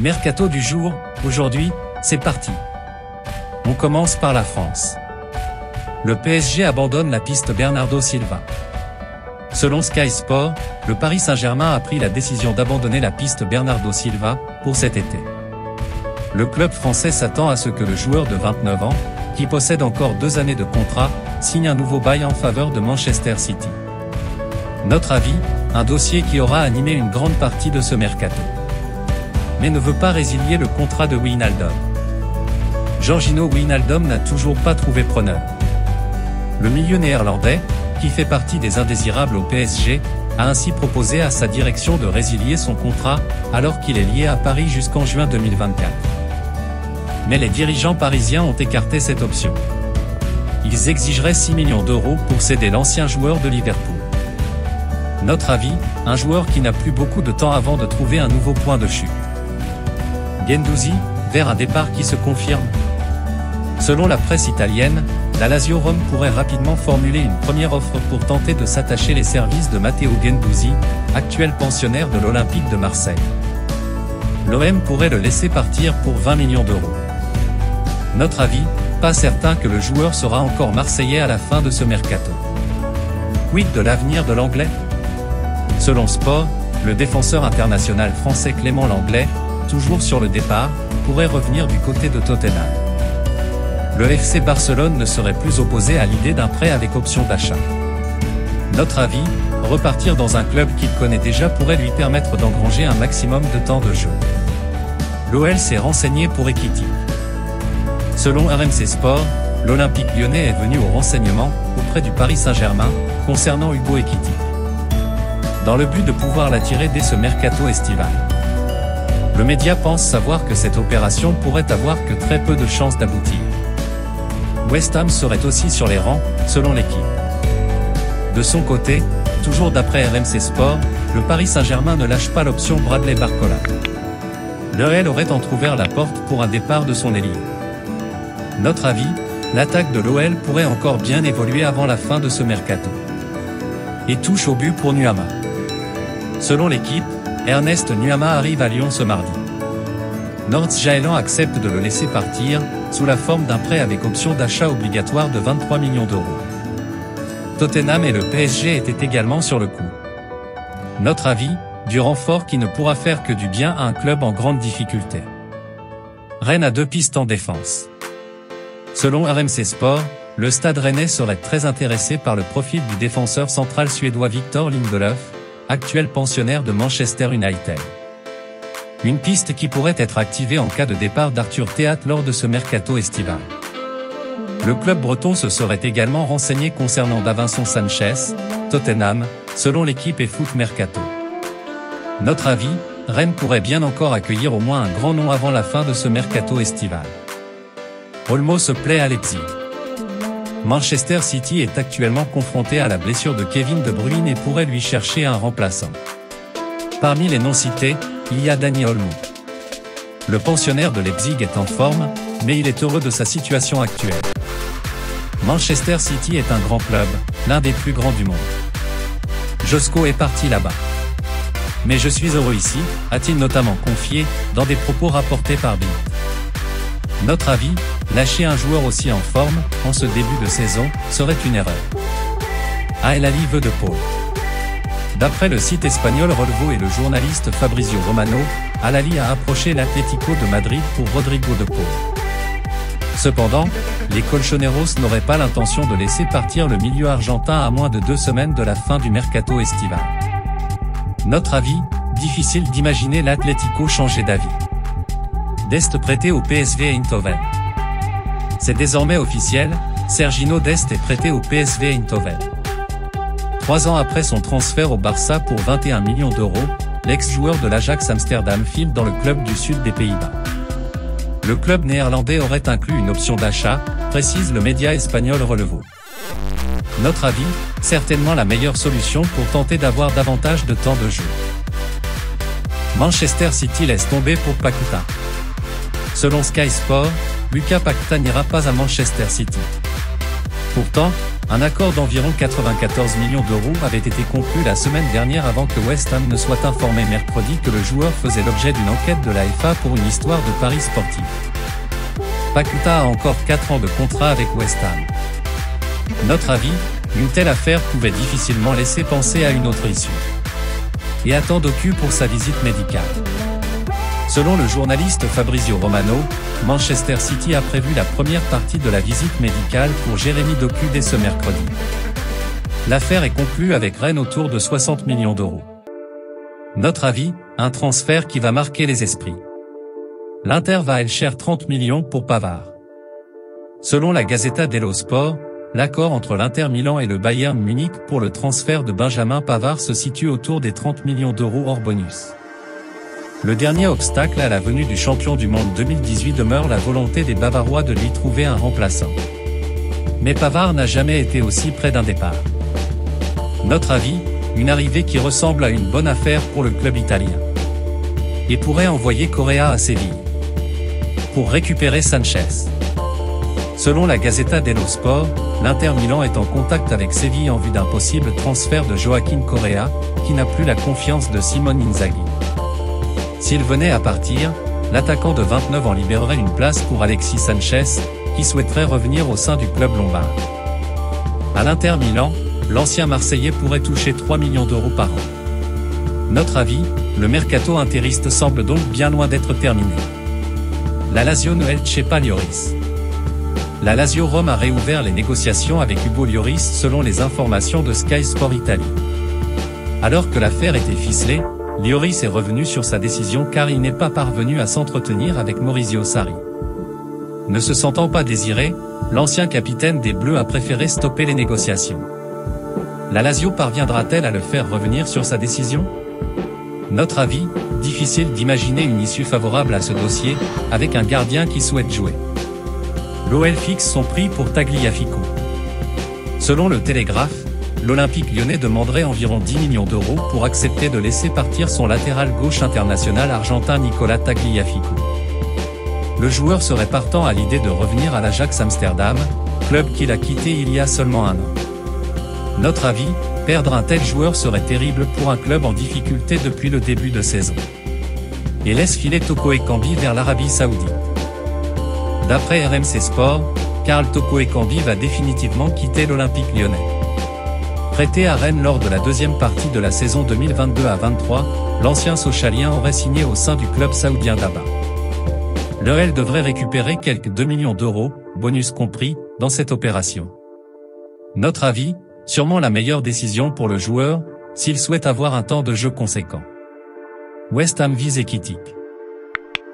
Mercato du jour, aujourd'hui, c'est parti. On commence par la France. Le PSG abandonne la piste Bernardo Silva. Selon Sky Sport, le Paris Saint-Germain a pris la décision d'abandonner la piste Bernardo Silva pour cet été. Le club français s'attend à ce que le joueur de 29 ans, qui possède encore 2 années de contrat, signe un nouveau bail en faveur de Manchester City. Notre avis, un dossier qui aura animé une grande partie de ce mercato. Mais ne veut pas résilier le contrat de Wijnaldum. Georginio Wijnaldum n'a toujours pas trouvé preneur. Le milieu néerlandais, qui fait partie des indésirables au PSG, a ainsi proposé à sa direction de résilier son contrat, alors qu'il est lié à Paris jusqu'en juin 2024. Mais les dirigeants parisiens ont écarté cette option. Ils exigeraient 6 millions d'euros pour céder l'ancien joueur de Liverpool. Notre avis, un joueur qui n'a plus beaucoup de temps avant de trouver un nouveau point de chute. Guendouzi, vers un départ qui se confirme. Selon la presse italienne, la Lazio Rome pourrait rapidement formuler une première offre pour tenter de s'attacher les services de Matteo Guendouzi, actuel pensionnaire de l'Olympique de Marseille. L'OM pourrait le laisser partir pour 20 millions d'euros. Notre avis, pas certain que le joueur sera encore marseillais à la fin de ce mercato. Quid de l'avenir de l'Anglais? Selon Sport, le défenseur international français Clément Lenglet, toujours sur le départ, pourrait revenir du côté de Tottenham. Le FC Barcelone ne serait plus opposé à l'idée d'un prêt avec option d'achat. Notre avis, repartir dans un club qu'il connaît déjà pourrait lui permettre d'engranger un maximum de temps de jeu. L'OL s'est renseigné pour Ekitike. Selon RMC Sport, l'Olympique lyonnais est venu au renseignement, auprès du Paris Saint-Germain, concernant Hugo Ekitike, dans le but de pouvoir l'attirer dès ce mercato estival. Le média pense savoir que cette opération pourrait avoir que très peu de chances d'aboutir. West Ham serait aussi sur les rangs, selon l'équipe. De son côté, toujours d'après RMC Sport, le Paris Saint-Germain ne lâche pas l'option Bradley Barcola. L'OL aurait entrouvert la porte pour un départ de son ailier. Notre avis, l'attaque de l'OL pourrait encore bien évoluer avant la fin de ce mercato. Et touche au but pour Nuama. Selon l'équipe, Ernest Nuama arrive à Lyon ce mardi. Nordsjælland accepte de le laisser partir, sous la forme d'un prêt avec option d'achat obligatoire de 23 millions d'euros. Tottenham et le PSG étaient également sur le coup. Notre avis, du renfort qui ne pourra faire que du bien à un club en grande difficulté. Rennes a 2 pistes en défense. Selon RMC Sport, le Stade Rennais serait très intéressé par le profil du défenseur central suédois Victor Lindelöf, actuel pensionnaire de Manchester United. Une piste qui pourrait être activée en cas de départ d'Arthur Théat lors de ce mercato estival. Le club breton se serait également renseigné concernant Davinson Sanchez, Tottenham, selon l'équipe et Foot Mercato. Notre avis, Rennes pourrait bien encore accueillir au moins un grand nom avant la fin de ce mercato estival. Olmo se plaît à Leipzig. Manchester City est actuellement confronté à la blessure de Kevin De Bruyne et pourrait lui chercher un remplaçant. Parmi les noms cités, il y a Dani Olmo. Le pensionnaire de Leipzig est en forme, mais il est heureux de sa situation actuelle. Manchester City est un grand club, l'un des plus grands du monde. Josko est parti là-bas. Mais je suis heureux ici, a-t-il notamment confié, dans des propos rapportés par Bild. Notre avis, lâcher un joueur aussi en forme, en ce début de saison, serait une erreur. Al Ahly veut de Paul. D'après le site espagnol Relevo et le journaliste Fabrizio Romano, Al Ahly a approché l'Atlético de Madrid pour Rodrigo de Paul. Cependant, les Colchoneros n'auraient pas l'intention de laisser partir le milieu argentin à moins de 2 semaines de la fin du mercato estival. Notre avis, difficile d'imaginer l'Atlético changer d'avis. Dest prêté au PSV Eindhoven. C'est désormais officiel, Serginho Dest est prêté au PSV Eindhoven. 3 ans après son transfert au Barça pour 21 millions d'euros, l'ex-joueur de l'Ajax Amsterdam file dans le club du sud des Pays-Bas. Le club néerlandais aurait inclus une option d'achat, précise le média espagnol Relevo. Notre avis, certainement la meilleure solution pour tenter d'avoir davantage de temps de jeu. Manchester City laisse tomber pour Paquetá. Selon Sky Sport, Lucas Paquetá n'ira pas à Manchester City. Pourtant, un accord d'environ 94 millions d'euros avait été conclu la semaine dernière avant que West Ham ne soit informé mercredi que le joueur faisait l'objet d'une enquête de la FA pour une histoire de paris sportif. Paqueta a encore 4 ans de contrat avec West Ham. Notre avis, une telle affaire pouvait difficilement laisser penser à une autre issue. Et attend docu pour sa visite médicale. Selon le journaliste Fabrizio Romano, Manchester City a prévu la première partie de la visite médicale pour Jérémy Doku dès ce mercredi. L'affaire est conclue avec Rennes autour de 60 millions d'euros. Notre avis, un transfert qui va marquer les esprits. L'Inter va cher 30 millions pour Pavard. Selon la Gazzetta dello Sport, l'accord entre l'Inter Milan et le Bayern Munich pour le transfert de Benjamin Pavard se situe autour des 30 millions d'euros hors bonus. Le dernier obstacle à la venue du champion du monde 2018 demeure la volonté des Bavarois de lui trouver un remplaçant. Mais Pavard n'a jamais été aussi près d'un départ. Notre avis, une arrivée qui ressemble à une bonne affaire pour le club italien. Et pourrait envoyer Correa à Séville. Pour récupérer Sanchez. Selon la Gazzetta dello Sport, l'Inter Milan est en contact avec Séville en vue d'un possible transfert de Joaquin Correa, qui n'a plus la confiance de Simone Inzaghi. S'il venait à partir, l'attaquant de 29 ans libérerait une place pour Alexis Sanchez, qui souhaiterait revenir au sein du club lombard. À l'Inter Milan, l'ancien Marseillais pourrait toucher 3 millions d'euros par an. Notre avis, le mercato interiste semble donc bien loin d'être terminé. La Lazio ne elche pas Lloris. La Lazio Rome a réouvert les négociations avec Hugo Lloris selon les informations de Sky Sport Italie. Alors que l'affaire était ficelée, Lloris est revenu sur sa décision car il n'est pas parvenu à s'entretenir avec Maurizio Sarri. Ne se sentant pas désiré, l'ancien capitaine des Bleus a préféré stopper les négociations. La Lazio parviendra-t-elle à le faire revenir sur sa décision? Notre avis, difficile d'imaginer une issue favorable à ce dossier, avec un gardien qui souhaite jouer. L'OL fixe son prix pour Tagliafico. Selon le Télégraphe, l'Olympique lyonnais demanderait environ 10 millions d'euros pour accepter de laisser partir son latéral gauche international argentin Nicolas Tagliafico. Le joueur serait partant à l'idée de revenir à l'Ajax Amsterdam, club qu'il a quitté il y a seulement un an. Notre avis, perdre un tel joueur serait terrible pour un club en difficulté depuis le début de saison. Et laisse filer Toko Ekambi vers l'Arabie Saoudite. D'après RMC Sport, Karl Toko Ekambi va définitivement quitter l'Olympique lyonnais. Prêté à Rennes lors de la deuxième partie de la saison 2022 à 23, l'ancien Sochalien aurait signé au sein du club saoudien d'Aba. L'OL devrait récupérer quelques 2 millions d'euros, bonus compris, dans cette opération. Notre avis, sûrement la meilleure décision pour le joueur, s'il souhaite avoir un temps de jeu conséquent. West Ham vise Ekitike.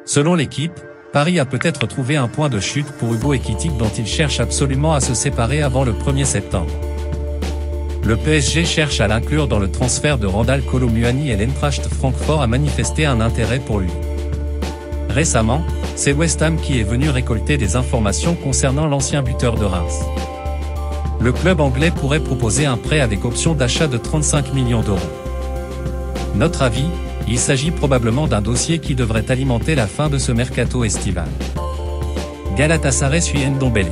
Selon l'équipe, Paris a peut-être trouvé un point de chute pour Hugo Ekitike dont il cherche absolument à se séparer avant le 1er septembre. Le PSG cherche à l'inclure dans le transfert de Randal Kolo Muani et l'Eintracht Francfort a manifesté un intérêt pour lui. Récemment, c'est West Ham qui est venu récolter des informations concernant l'ancien buteur de Reims. Le club anglais pourrait proposer un prêt avec option d'achat de 35 millions d'euros. Notre avis, il s'agit probablement d'un dossier qui devrait alimenter la fin de ce mercato estival. Galatasaray suit Ndombele.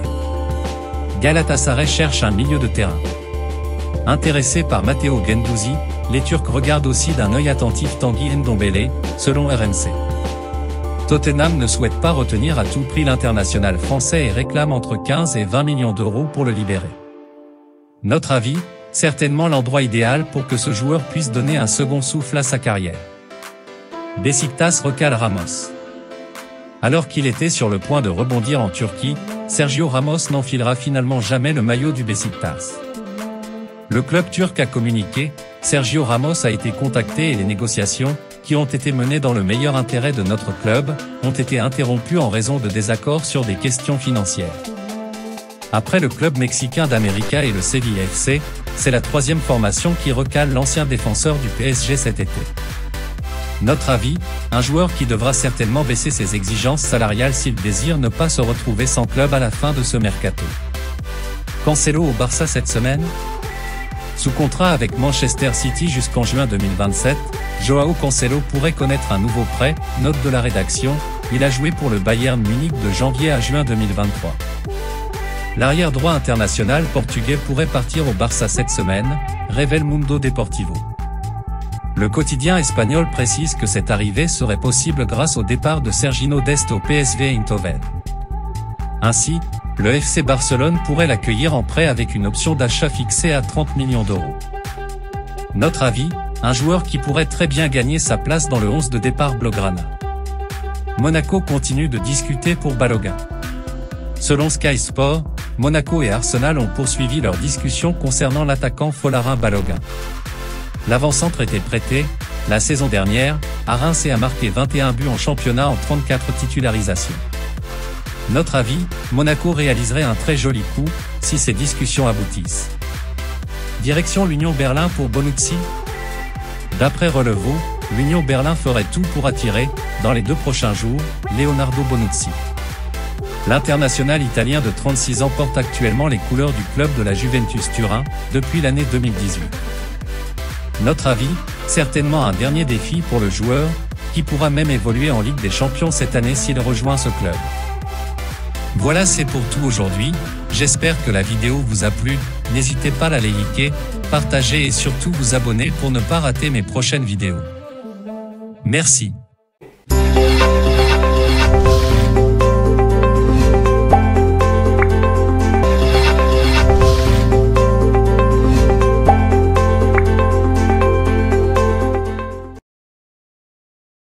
Galatasaray cherche un milieu de terrain. Intéressé par Matteo Guendouzi, les Turcs regardent aussi d'un œil attentif Tanguy Ndombele, selon RMC. Tottenham ne souhaite pas retenir à tout prix l'international français et réclame entre 15 et 20 millions d'euros pour le libérer. Notre avis, certainement l'endroit idéal pour que ce joueur puisse donner un second souffle à sa carrière. Beşiktaş recale Ramos. Alors qu'il était sur le point de rebondir en Turquie, Sergio Ramos n'enfilera finalement jamais le maillot du Beşiktaş. Le club turc a communiqué, Sergio Ramos a été contacté et les négociations, qui ont été menées dans le meilleur intérêt de notre club, ont été interrompues en raison de désaccords sur des questions financières. Après le club mexicain d'América et le Sevilla FC, c'est la troisième formation qui recale l'ancien défenseur du PSG cet été. Notre avis, un joueur qui devra certainement baisser ses exigences salariales s'il désire ne pas se retrouver sans club à la fin de ce mercato. Cancelo au Barça cette semaine? Sous contrat avec Manchester City jusqu'en juin 2027, Joao Cancelo pourrait connaître un nouveau prêt, note de la rédaction, il a joué pour le Bayern Munich de janvier à juin 2023. L'arrière droit international portugais pourrait partir au Barça cette semaine, révèle Mundo Deportivo. Le quotidien espagnol précise que cette arrivée serait possible grâce au départ de Serginho Dest au PSV Eindhoven. Ainsi, le FC Barcelone pourrait l'accueillir en prêt avec une option d'achat fixée à 30 millions d'euros. Notre avis, un joueur qui pourrait très bien gagner sa place dans le 11 de départ blaugrana. Monaco continue de discuter pour Balogun. Selon Sky Sport, Monaco et Arsenal ont poursuivi leurs discussions concernant l'attaquant Folarin Balogun. L'avant-centre était prêté, la saison dernière, à Reims et a marqué 21 buts en championnat en 34 titularisations. Notre avis, Monaco réaliserait un très joli coup, si ces discussions aboutissent. Direction l'Union Berlin pour Bonucci. D'après Relevo, l'Union Berlin ferait tout pour attirer, dans les 2 prochains jours, Leonardo Bonucci. L'international italien de 36 ans porte actuellement les couleurs du club de la Juventus Turin, depuis l'année 2018. Notre avis, certainement un dernier défi pour le joueur, qui pourra même évoluer en Ligue des Champions cette année s'il rejoint ce club. Voilà, c'est pour tout aujourd'hui, j'espère que la vidéo vous a plu, n'hésitez pas à la liker, partager et surtout vous abonner pour ne pas rater mes prochaines vidéos. Merci.